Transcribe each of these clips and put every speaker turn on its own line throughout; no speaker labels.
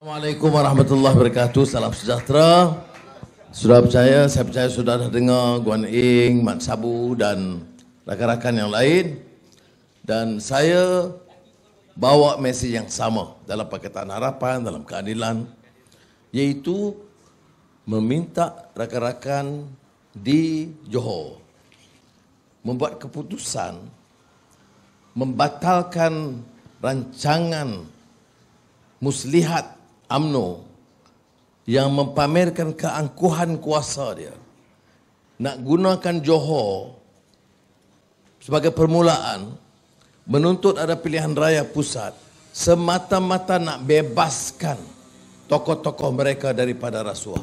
Assalamualaikum warahmatullahi wabarakatuh. Salam sejahtera. Saya percaya sudah dengar Guan Ing, Mat Sabu dan rakan-rakan yang lain. Dan saya bawa mesej yang sama dalam Pakatan Harapan, dalam keadilan, iaitu meminta rakan-rakan di Johor membuat keputusan membatalkan rancangan muslihat UMNO yang mempamerkan keangkuhan kuasa dia nak gunakan Johor sebagai permulaan menuntut ada pilihan raya pusat semata-mata nak bebaskan tokoh-tokoh mereka daripada rasuah.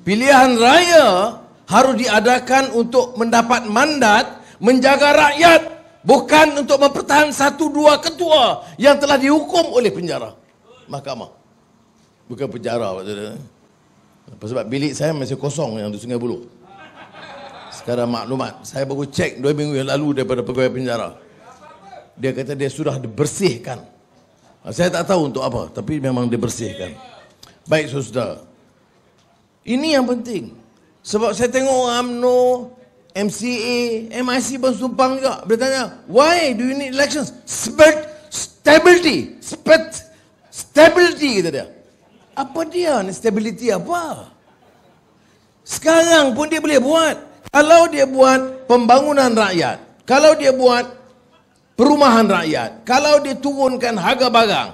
Pilihan raya harus diadakan untuk mendapat mandat menjaga rakyat, bukan untuk mempertahankan 1-2 ketua yang telah dihukum oleh penjara mahkamah. Bukan penjara maksudnya. Sebab bilik saya masih kosong yang di Sungai Buloh. Sekarang maklumat, saya baru cek 2 minggu yang lalu daripada pegawai penjara. Dia kata dia sudah dibersihkan. Saya tak tahu untuk apa, tapi memang dibersihkan. Baik saudara. Ini yang penting. Sebab saya tengok UMNO, MCA, MIC bersumpang juga. Dia tanya, why do you need elections? Stability. Stability kata dia. Apa dia ni stability apa? Sekarang pun dia boleh buat. Kalau dia buat pembangunan rakyat, kalau dia buat perumahan rakyat, kalau dia turunkan harga barang,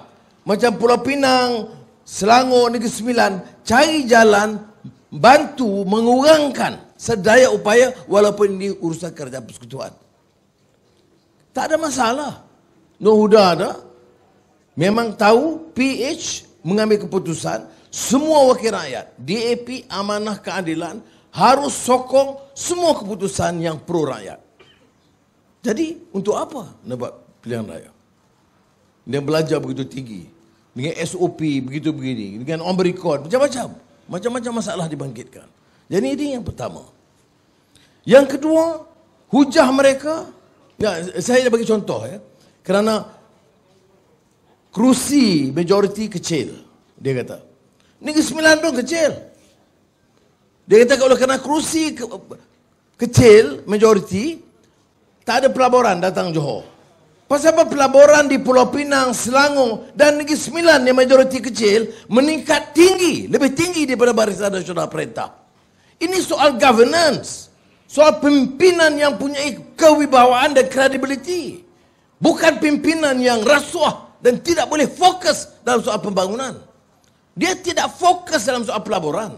macam Pulau Pinang, Selangor, Negeri Sembilan, cari jalan bantu mengurangkan sedaya upaya walaupun ini urusan kerajaan persekutuan. Tak ada masalah. Nur Huda ada. Memang tahu PH mengambil keputusan semua wakil rakyat, DAP Amanah Keadilan harus sokong semua keputusan yang pro rakyat. Jadi untuk apa nak buat pilihan raya? Dia belajar begitu tinggi, dengan SOP begitu begini, dengan on record, macam-macam masalah dibangkitkan. Jadi ini yang pertama. Yang kedua, hujah mereka, ya, saya bagi contoh ya, kerana kerusi majoriti kecil, dia kata. Negeri Sembilan pun kecil. Dia kata kalau kena kerusi kecil, majoriti, tak ada pelaburan datang Johor. Pasal apa pelaburan di Pulau Pinang, Selangor dan Negeri Sembilan yang majoriti kecil meningkat tinggi, lebih tinggi daripada Barisan Nasional Perintah. Ini soal governance, soal pimpinan yang punya kewibawaan dan kredibiliti. Bukan pimpinan yang rasuah dan tidak boleh fokus dalam soal pembangunan. Dia tidak fokus dalam soal pelaburan.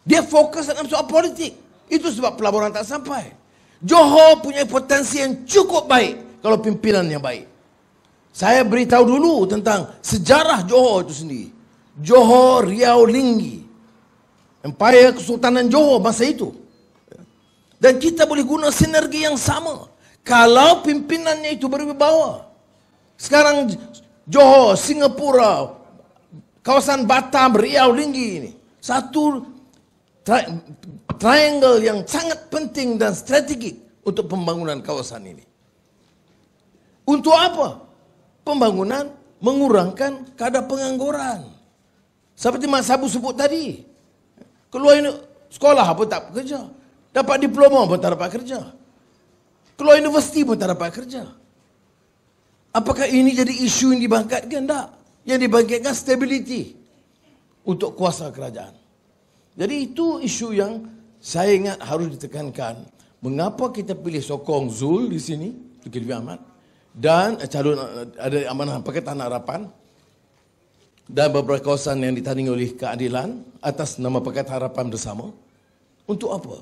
Dia fokus dalam soal politik. Itu sebab pelaburan tak sampai. Johor punya potensi yang cukup baik kalau pimpinan yang baik. Saya beritahu dulu tentang sejarah Johor itu sendiri. Johor Riau Linggi. Empire Kesultanan Johor masa itu. Dan kita boleh guna sinergi yang sama. Kalau pimpinannya itu berwibawa. Sekarang Johor, Singapura, kawasan Batam, Riau, Linggi ini. Satu triangle yang sangat penting dan strategik untuk pembangunan kawasan ini. Untuk apa? Pembangunan mengurangkan kadar pengangguran. Seperti Mak Sabu sebut tadi. Keluar sekolah pun tak bekerja. Dapat diploma pun tak dapat kerja. Keluar universiti pun tak dapat kerja. Apakah ini jadi isu yang dibangkitkan? Tak. Yang dibangkitkan stability untuk kuasa kerajaan. Jadi itu isu yang saya ingat harus ditekankan. Mengapa kita pilih sokong Zul di sini, Zulkifli Ahmad, dan calon ada Amanah Pakatan Harapan dan beberapa kawasan yang ditandingi oleh keadilan atas nama Pakatan Harapan Bersama. Untuk apa?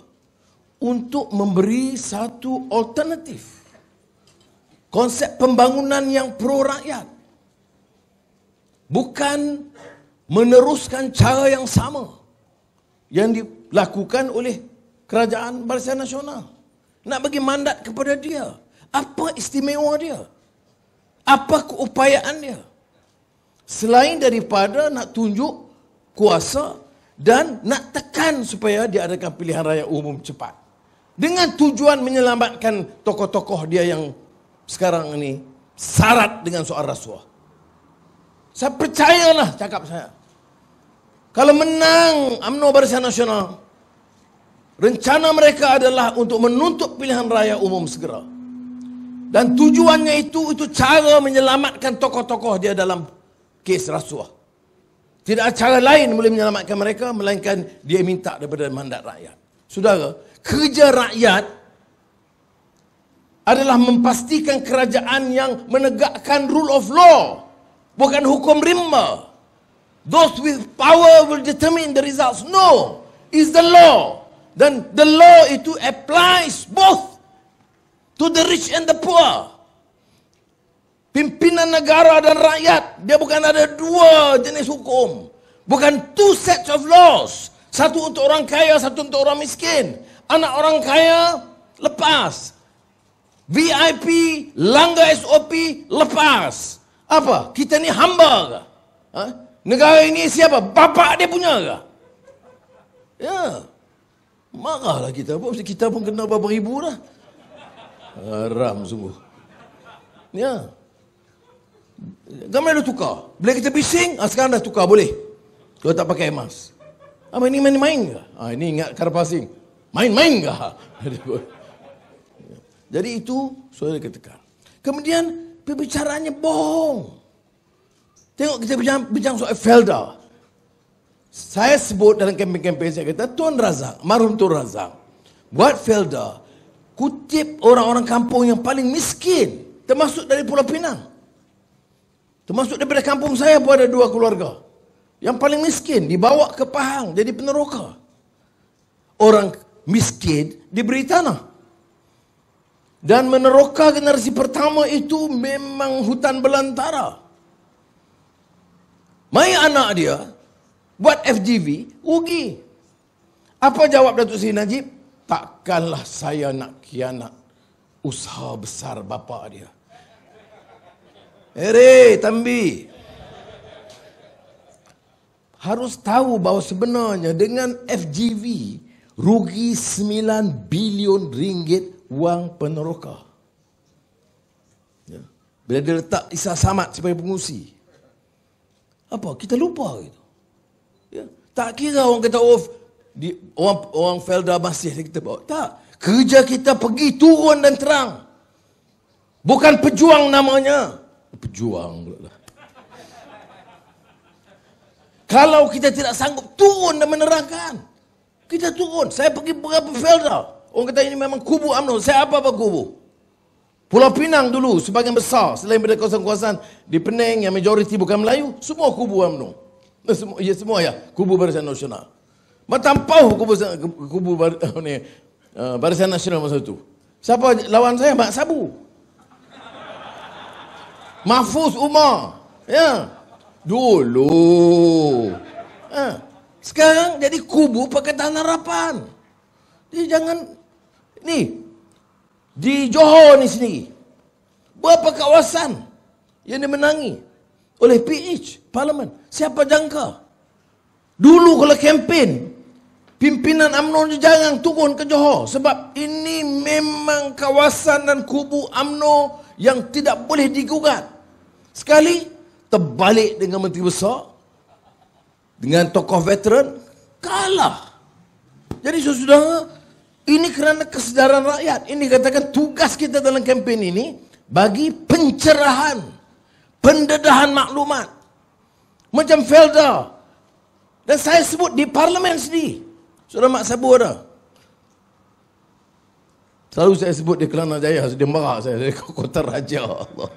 Untuk memberi satu alternatif. Konsep pembangunan yang pro rakyat. Bukan meneruskan cara yang sama yang dilakukan oleh Kerajaan Barisan Nasional. Nak bagi mandat kepada dia. Apa istimewa dia? Apa keupayaan dia? Selain daripada nak tunjuk kuasa dan nak tekan supaya diadakan pilihan raya umum cepat. Dengan tujuan menyelamatkan tokoh-tokoh dia yang sekarang ini syarat dengan soal rasuah. Saya percayalah cakap saya. Kalau menang UMNO Barisan Nasional, rencana mereka adalah untuk menuntut pilihan raya umum segera. Dan tujuannya itu cara menyelamatkan tokoh-tokoh dia dalam kes rasuah. Tidak ada cara lain boleh menyelamatkan mereka, melainkan dia minta daripada mandat rakyat. Saudara, kerja rakyat adalah memastikan kerajaan yang menegakkan rule of law, bukan hukum rimba. Those with power will determine the results. No, it's the law. Dan the law itu applies both to the rich and the poor. Pimpinan negara dan rakyat, dia bukan ada dua jenis hukum. Bukan two sets of laws. Satu untuk orang kaya, satu untuk orang miskin. Anak orang kaya, lepas. VIP, langgar SOP, lepas. Apa? Kita ni hamba ke? Ha? Negara ini siapa? Bapak dia punya ke? Ya. Marahlah kita. Kita pun kena berapa ribu dah. Haram sungguh. Ya. Gambar dah tukar. Bila kita bising, sekarang dah tukar boleh. Kalau tak pakai emas. Apa ini main-main ke? Ini ingat karpasing. Main-main ke? Jadi itu saudara katakan. Kemudian perbicaraannya bohong. Tengok kita bincang soal Felda. Saya sebut dalam kempen-kempen saya kata Tuan Razak, marhum Tuan Razak, buat Felda, kutip orang-orang kampung yang paling miskin, termasuk dari Pulau Pinang. Termasuk daripada kampung saya pun ada 2 keluarga. Yang paling miskin dibawa ke Pahang jadi peneroka. Orang miskin diberi tanah. Dan meneroka generasi pertama itu memang hutan belantara. Mai anak dia buat FGV, rugi. Apa jawab Datuk Seri Najib? Takkanlah saya nak khianat usaha besar bapa dia. Tambi. Harus tahu bahawa sebenarnya dengan FGV rugi 9 bilion ringgit wang peneroka. Ya. Bila dia letak Isa Samad sebagai pengurusi. Apa? Kita lupa gitu. Ya. Tak kira orang kata orang Felda masih kita bawa. Tak. Kerja kita pergi turun dan terang. Bukan pejuang namanya. Pejuang pula lah. Kalau kita tidak sanggup turun dan menerangkan, kita turun. Saya pergi beberapa Felda. Orang kata ini memang kubu UMNO. Saya apa-apa kubu. Pulau Pinang dulu sebagian besar selain daripada kawasan-kawasan di Penang yang majoriti bukan Melayu, semua kubu UMNO. Semua ya, kubu Barisan Nasional. Matampau kubu Barisan Nasional masa itu. Siapa lawan saya? Mak Sabu. Mahfuz Umar. Ya. Dulu. Sekarang jadi kubu Pakatan Harapan. Jadi jangan ni di Johor ni sendiri. Berapa kawasan yang dimenangi oleh PH Parlimen? Siapa jangka? Dulu kalau kempen pimpinan UMNO jangan turun ke Johor sebab ini memang kawasan dan kubu UMNO yang tidak boleh digugat. Sekali terbalik dengan Menteri Besar, dengan tokoh veteran, kalah. Jadi saudara, ini kerana kesedaran rakyat. Ini katakan tugas kita dalam kempen ini bagi pencerahan, pendedahan maklumat. Macam Felda. Dan saya sebut di parlimen sendiri. Saudara Mak Sabu ada. Selalu saya sebut di Kelana Jaya, dia marah saya dari Kota Raja. Allah.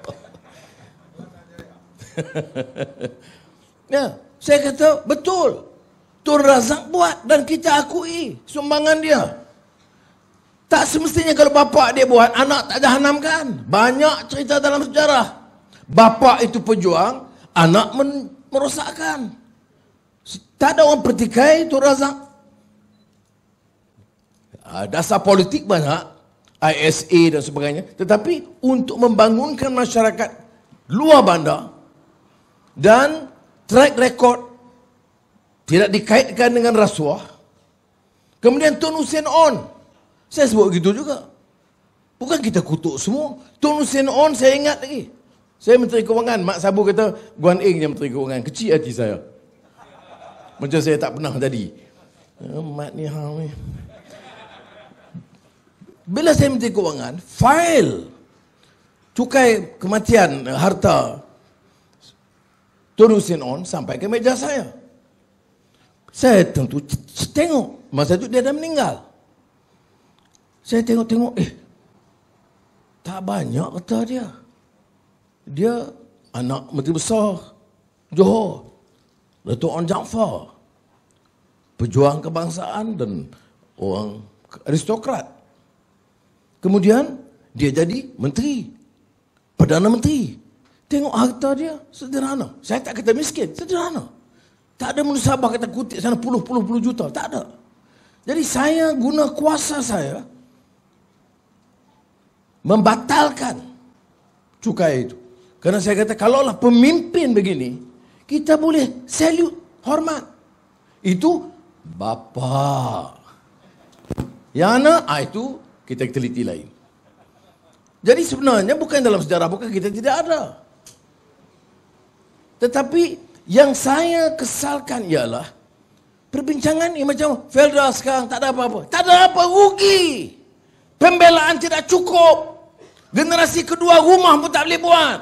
Ya, saya kata betul. Tun Razak buat dan kita akui sumbangan dia. Tak semestinya kalau bapa dia buat, anak tak jahanamkan. Banyak cerita dalam sejarah. Bapa itu pejuang, anak merosakkan. Tak ada orang pertikai Tun Razak. Dasar politik banyak, ISA dan sebagainya. Tetapi untuk membangunkan masyarakat luar bandar, dan track record tidak dikaitkan dengan rasuah. Kemudian Tun Hussein On. Saya sebut begitu juga. Bukan kita kutuk semua. Tun Hussein On saya ingat lagi. Saya Menteri Kewangan. Mak Sabu kata Guan Eng yang Menteri Kewangan. Kecil hati saya. Macam saya tak pernah tadi. Mat ni hang ni. Bila saya Menteri Kewangan, fail cukai kematian harta Tun Hussein On sampai ke meja saya. Saya tentu tengok, masa itu dia dah meninggal. Saya tengok-tengok, tak banyak kata dia. Dia anak Menteri Besar Johor, Datuk Onn Jaafar, pejuang kebangsaan dan orang aristokrat. Kemudian dia jadi menteri, Perdana Menteri. Tengok harta dia, sederhana. Saya tak kata miskin, sederhana. Tak ada musabah kata kutip sana puluh juta, tak ada. Jadi saya guna kuasa saya membatalkan cukai itu. Kerana saya kata, kalaulah pemimpin begini, kita boleh salute, hormat. Itu bapa. Yang anak, itu kita teliti lain. Jadi sebenarnya bukan dalam sejarah, bukan kita tidak ada. Tetapi yang saya kesalkan ialah perbincangan ini macam Felda sekarang tak ada apa-apa. Tak ada apa, rugi. Pembelaan tidak cukup. Generasi kedua rumah pun tak boleh buat.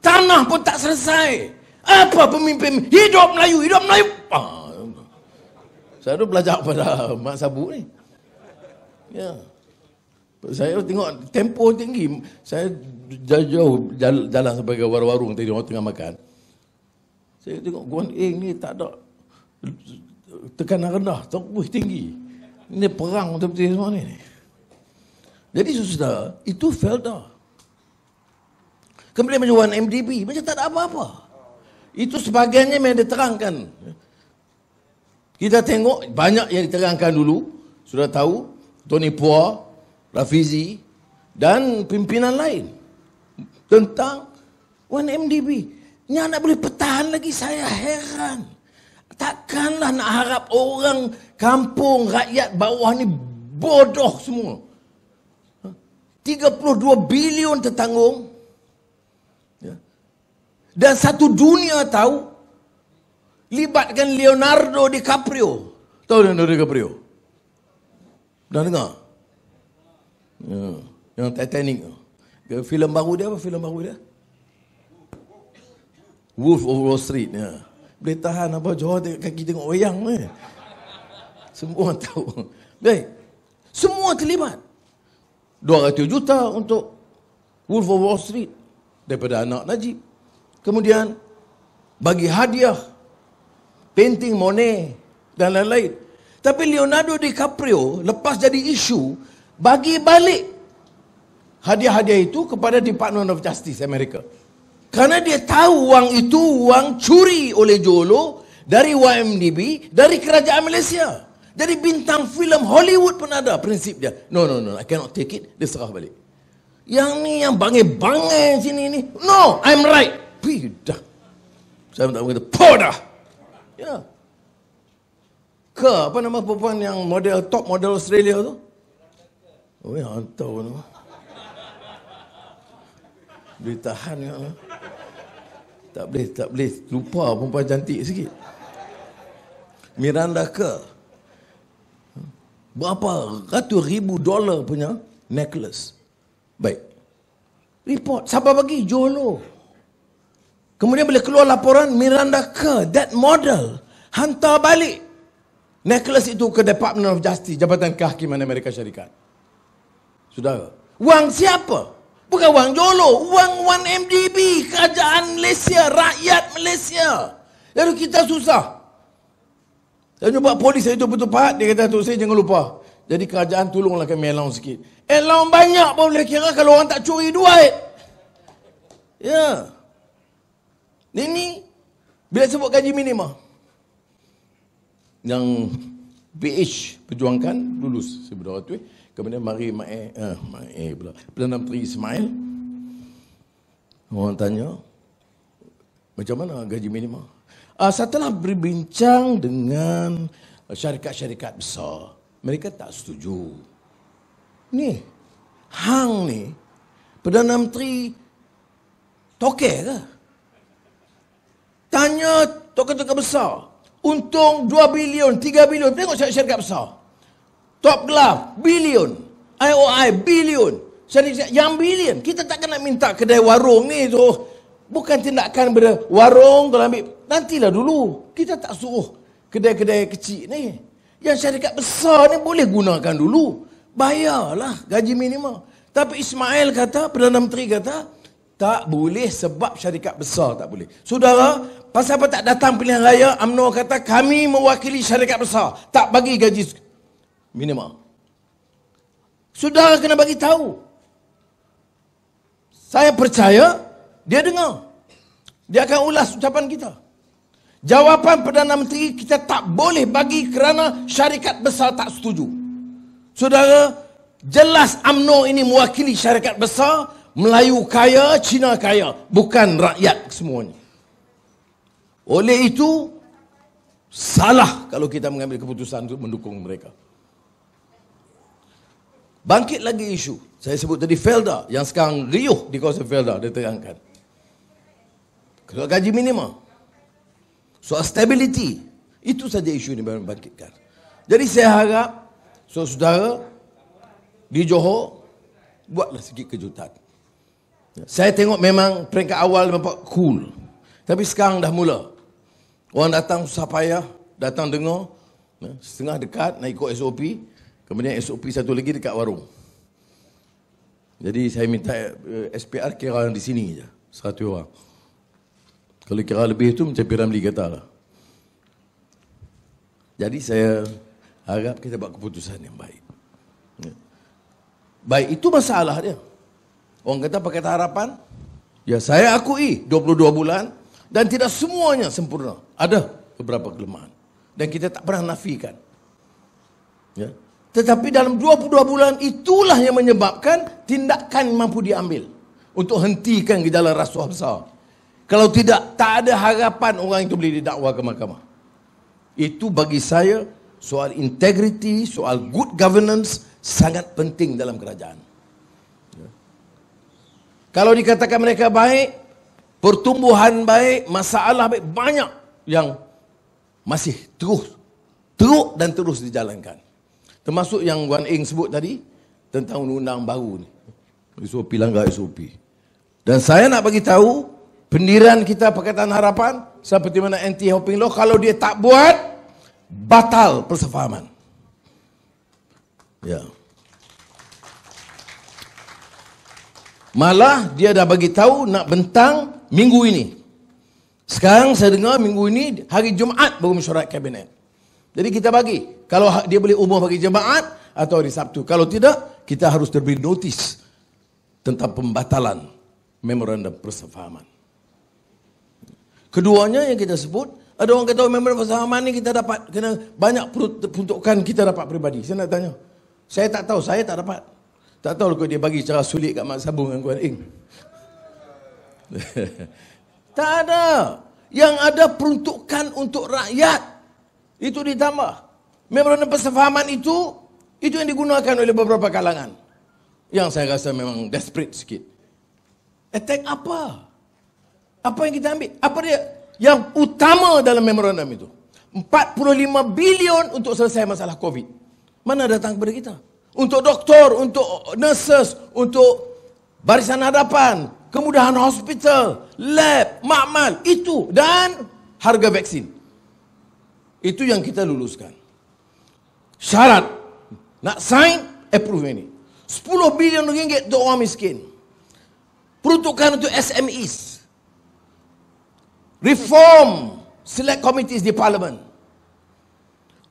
Tanah pun tak selesai. Apa pemimpin? Hidup Melayu, hidup Melayu. Saya dulu belajar pada Mak Sabu ni. Ya. Saya tengok tempo tinggi. Saya jauh jalan sampai ke warung-warung tadi orang tengah makan. Saya tengok Guan Eng ni tak ada tekanan rendah, terus tinggi. Ini perang betul-betul semua ni. Jadi saudara, itu Felda. Kemudian macam MDB, macam tak ada apa-apa. Itu sebahagiannya memang diterangkan. Kita tengok banyak yang diterangkan dulu. Sudah tahu, Tony Puah, Rafizi dan pimpinan lain tentang 1MDB. Ini nak boleh pertahan lagi, saya heran. Takkanlah nak harap orang kampung, rakyat bawah ni bodoh semua. 32 bilion tertanggung. Dan satu dunia tahu, libatkan Leonardo DiCaprio. Tahu Leonardo DiCaprio? Dah dengar? Ya, yang Titanic. Filem baru dia apa? Filem baru dia? Wolf of Wall Street. Ya. Boleh tahan apa Johor kaki tengok wayang ni. Semua tahu. Baik. Semua terlibat. 200 juta untuk Wolf of Wall Street daripada anak Najib. Kemudian bagi hadiah painting Monet dan lain-lain. Tapi Leonardo DiCaprio lepas jadi isu, bagi balik hadiah-hadiah itu kepada Department of Justice Amerika. Kerana dia tahu wang itu wang curi oleh Jolo dari YMDB, dari kerajaan Malaysia. Jadi bintang filem Hollywood pun ada prinsip dia. No, I cannot take it. Dia serah balik. Yang ni yang bangai-bangai sini ni. No, I'm right. Dah. Saya tak berkata, dah. Ya. Apa nama perempuan yang model top model Australia tu? Oh, yang hantar nama. Boleh tahan ya. Tak boleh lupa perempuan cantik sikit. Miranda Kerr. Berapa ratus ribu dolar punya necklace. Baik. Report. Siapa bagi? Jolo. Kemudian bila keluar laporan, Miranda Kerr, that model, hantar balik necklace itu ke Department of Justice, Jabatan Kehakiman Amerika Syarikat. Saudara, wang siapa? Bukan wang Jolo, wang 1MDB, kerajaan Malaysia, rakyat Malaysia. Lalu kita susah. Saya jumpa polis itu betul Pak, dia kata Tok saya jangan lupa. Jadi kerajaan tolonglah kami allowance sikit. Allowance banyak pun boleh kira kalau orang tak curi duit. Ya. Ini bila sebut gaji minimum yang PH perjuangkan lulus sebenarnya tu. Kemudian mari Mae pula Perdana Menteri Ismail. Orang tanya macam mana gaji minimum? Setelah berbincang dengan syarikat-syarikat besar, mereka tak setuju. Ni hang ni Perdana Menteri toke ke? Tanya tokoh-tokoh besar. Untung 2 bilion, 3 bilion. Tengok syarikat besar. Top Glove, bilion. IOI, bilion. Syarikat yang bilion. Kita takkan nak minta kedai warung ni tu. Bukan tindakan warung kalau ambil. Nantilah dulu. Kita tak suruh kedai-kedai kecil ni. Yang syarikat besar ni boleh gunakan dulu. Bayarlah gaji minimum. Tapi Ismail kata, Perdana Menteri kata, tak boleh sebab syarikat besar tak boleh. Saudara, pasal apa tak datang pilihan raya, UMNO kata kami mewakili syarikat besar. Tak bagi gaji minimum. Saudara kena bagi tahu. Saya percaya dia dengar. Dia akan ulas ucapan kita. Jawapan Perdana Menteri, kita tak boleh bagi kerana syarikat besar tak setuju. Saudara, jelas UMNO ini mewakili syarikat besar. Melayu kaya, Cina kaya. Bukan rakyat semuanya. Oleh itu, salah kalau kita mengambil keputusan untuk mendukung mereka. Bangkit lagi isu. Saya sebut tadi Felda, yang sekarang riuh di kawasan Felda, dia terangkan. Soal gaji minimum. Soal stability. Itu saja isu ini baru bangkitkan. Jadi saya harap, saudara di Johor, buatlah sikit kejutan. Saya tengok memang peringkat awal nampak cool. Tapi sekarang dah mula. Orang datang susah payah, datang dengar, setengah dekat nak ikut SOP, kemudian SOP satu lagi dekat warung. Jadi saya minta SPR kira di sini je, 100 orang. Kalau kira lebih tu macam Piramli kata lah. Jadi saya harap kita buat keputusan yang baik. Baik, itu masalah dia. Orang kata Pakatan Harapan, ya saya akui 22 bulan dan tidak semuanya sempurna. Ada beberapa kelemahan. Dan kita tak pernah nafikan. Ya. Tetapi dalam 22 bulan itulah yang menyebabkan tindakan mampu diambil untuk hentikan gejala rasuah besar. Kalau tidak, tak ada harapan orang itu boleh didakwa ke mahkamah. Itu bagi saya soal integriti, soal good governance sangat penting dalam kerajaan. Kalau dikatakan mereka baik, pertumbuhan baik, masalah baik, banyak yang masih teruk dan terus dijalankan. Termasuk yang Wan Eng sebut tadi, tentang undang-undang baru ni. SOP, langgar SOP. Dan saya nak bagi tahu, pendirian kita Pakatan Harapan, seperti mana anti-hopping law, kalau dia tak buat, batal persefahaman. Ya. Malah dia dah bagi tahu nak bentang minggu ini. Sekarang saya dengar minggu ini hari Jumaat baru mesyuarat kabinet. Jadi kita bagi. Kalau dia boleh umum bagi Jumaat atau hari Sabtu. Kalau tidak, kita harus terberi notis tentang pembatalan memorandum persefahaman. Keduanya yang kita sebut, ada orang kata memorandum persefahaman ni kita dapat kena banyak peruntukan kita dapat peribadi. Saya nak tanya. Saya tak tahu, saya tak dapat. Tak tahu kalau dia bagi cara sulit kat Mak Sabung dengan Kuan Ing. Tak ada. Yang ada peruntukan untuk rakyat. Itu ditambah. Memorandum persefahaman itu yang digunakan oleh beberapa kalangan. Yang saya rasa memang desperate sikit. Attack apa? Apa yang kita ambil? Apa dia? Yang utama dalam memorandum itu. 45 bilion untuk selesai masalah COVID. Mana datang kepada kita? Untuk doktor, untuk nurses, untuk barisan hadapan, kemudahan hospital, lab, makmal, itu. Dan harga vaksin. Itu yang kita luluskan. Syarat, nak sign, approve ini. 10 bilion ringgit untuk orang miskin. Peruntukan untuk SMEs. Reform select committees di parlimen.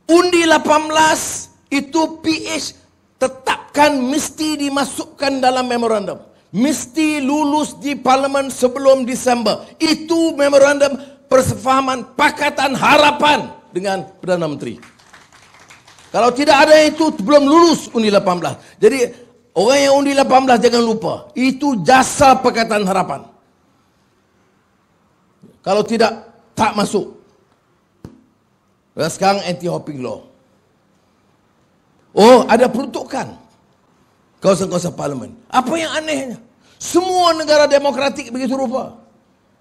Undi 18 itu PH tetapkan mesti dimasukkan dalam memorandum. Mesti lulus di parlimen sebelum Disember. Itu memorandum persefahaman Pakatan Harapan dengan Perdana Menteri. Kalau tidak ada itu, belum lulus undi 18. Jadi, orang yang undi 18 jangan lupa. Itu jasa Pakatan Harapan. Kalau tidak, tak masuk. Dan sekarang anti-hopping law. Oh, ada peruntukan kawasan-kawasan parlimen. Apa yang anehnya? Semua negara demokratik begitu rupa.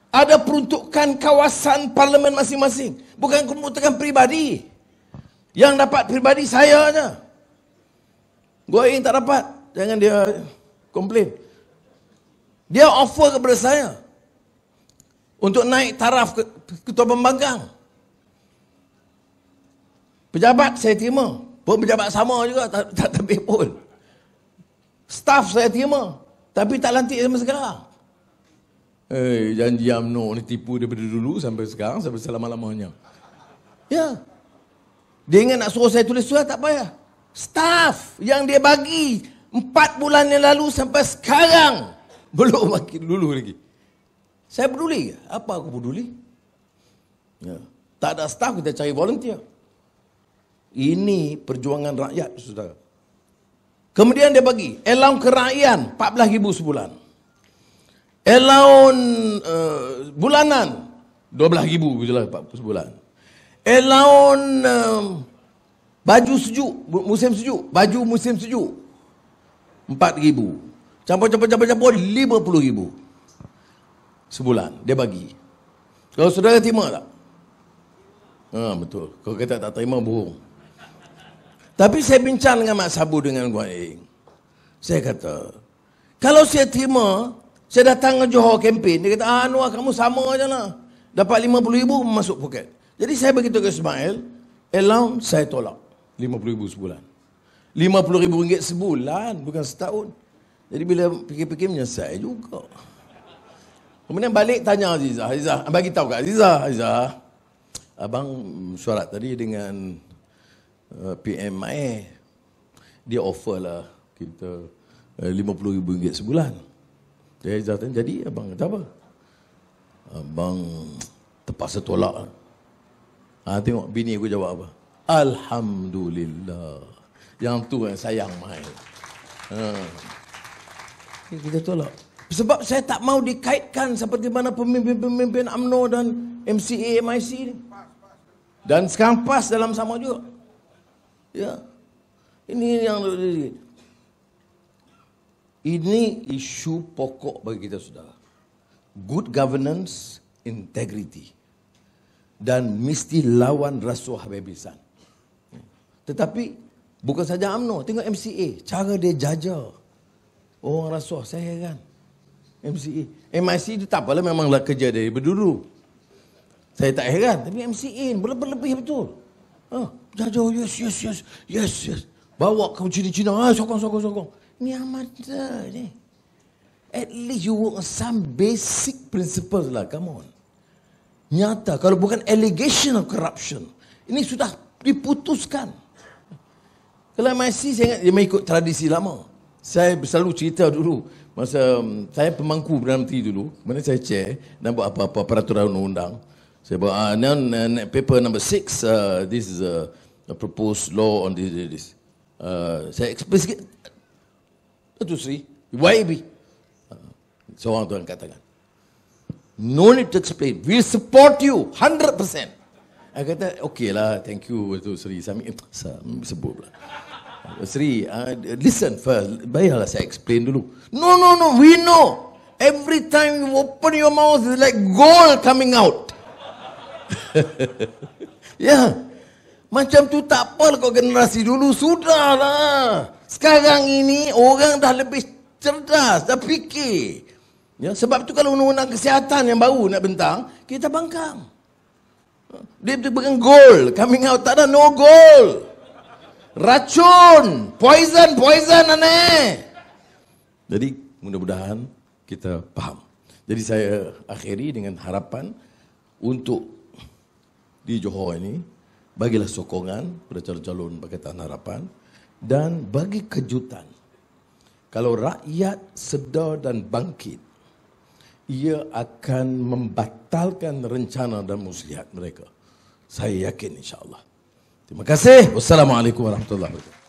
Ada peruntukan kawasan parlimen masing-masing. Bukan peruntukan peribadi. Yang dapat peribadi saya aja. Go Ahead tak dapat. Jangan dia komplain. Dia offer kepada saya untuk naik taraf ketua pembangkang. Pejabat saya terima. Pun pejabat sama juga, tak terbaik pun. Staff saya terima. Tapi tak lantik sampai sekarang. Janji UMNO ni tipu daripada dulu sampai sekarang, sampai selama-lamanya. Ya. Dia ingat nak suruh saya tulis surat, tak payah. Staff yang dia bagi 4 bulan yang lalu sampai sekarang belum makin dulu lagi. Saya peduli ke? Apa aku peduli? Ya. Tak ada staff, kita cari volunteer. Ini perjuangan rakyat, saudara. Kemudian dia bagi allowance keraian 14,000 sebulan. Allowance bulanan 12,000 sebulan. Allowance baju sejuk, musim sejuk, baju musim sejuk 4,000. Campur 50,000 sebulan dia bagi. Kalau saudara terima tak? Betul. Kalau kata tak terima, bohong. Tapi saya bincang dengan Mak Sabu dengan Guan Eng. Saya kata, kalau saya terima, saya datang ke Johor kempen. Dia kata, Anwar kamu sama aja lah. Dapat 50,000 masuk poket. Jadi saya beritahu ke Ismail, allowance saya tolak. 50,000 sebulan. 50,000 ringgit sebulan, bukan setahun. Jadi bila fikir-fikir menyesal juga. Kemudian balik tanya Azizah. Azizah, bagi tahu kat Azizah. Abang surat tadi dengan PMI. Dia offer lah kita 50,000 ringgit sebulan. Jadi abang kata apa? Abang terpaksa tolak. Tengok bini aku jawab apa? Alhamdulillah. Yang tu yang sayang mai. Kita tolak. Sebab saya tak mau dikaitkan seperti mana pemimpin-pemimpin UMNO dan MCA, MIC ni. Dan sekarang PAS dalam sama juga. Ya. Ini yang ini isu pokok bagi kita, saudara. Good governance, integrity. Dan mesti lawan rasuah habisan. Tetapi bukan saja UMNO, tengok MCA, cara dia jaja orang rasuah, saya heran. MCA, MIC itu tak apalah, memanglah kerja dari berdulu. Saya tak heran, tapi MCA berlebih betul. Jaja, yes. Bawa kamu Cina-Cina, sokong. Ni amada ni. At least you work on some basic principles lah, come on. Nyata, kalau bukan allegation of corruption, ini sudah diputuskan. Kalau MIC, saya ingat dia mengikut tradisi lama. Saya selalu cerita dulu, masa saya pemangku Perdana Menteri dulu, mana saya chair, dan buat apa-apa peraturan undang-undang. Saya buat, paper number 6, this is a proposed law on this. Saya explain sikit. Itu Sri, YAB. Seorang tu yang katakan, no need to explain, we support you 100%. Saya kata, okay lah, thank you Datuk Seri. Saya sebut pula. Sri, listen first. Baiklah saya explain dulu. No, we know. Every time you open your mouth, it's like gold coming out. Ya, macam tu tak apa kau generasi dulu. Sudahlah. Sekarang ini orang dah lebih cerdas, dah fikir. Ya, sebab tu kalau undang-undang kesihatan yang baru nak bentang, kita bangkang. Dia bukan gold coming out, tak ada, no gold. Racun, poison aneh. Jadi mudah-mudahan kita faham. Jadi saya akhiri dengan harapan untuk di Johor ini, bagilah sokongan pada calon-calon Pakatan Harapan dan bagi kejutan. Kalau rakyat sedar dan bangkit, ia akan membatalkan rencana dan muslihat mereka. Saya yakin insya-Allah. Terima kasih. Wassalamualaikum warahmatullahi wabarakatuh.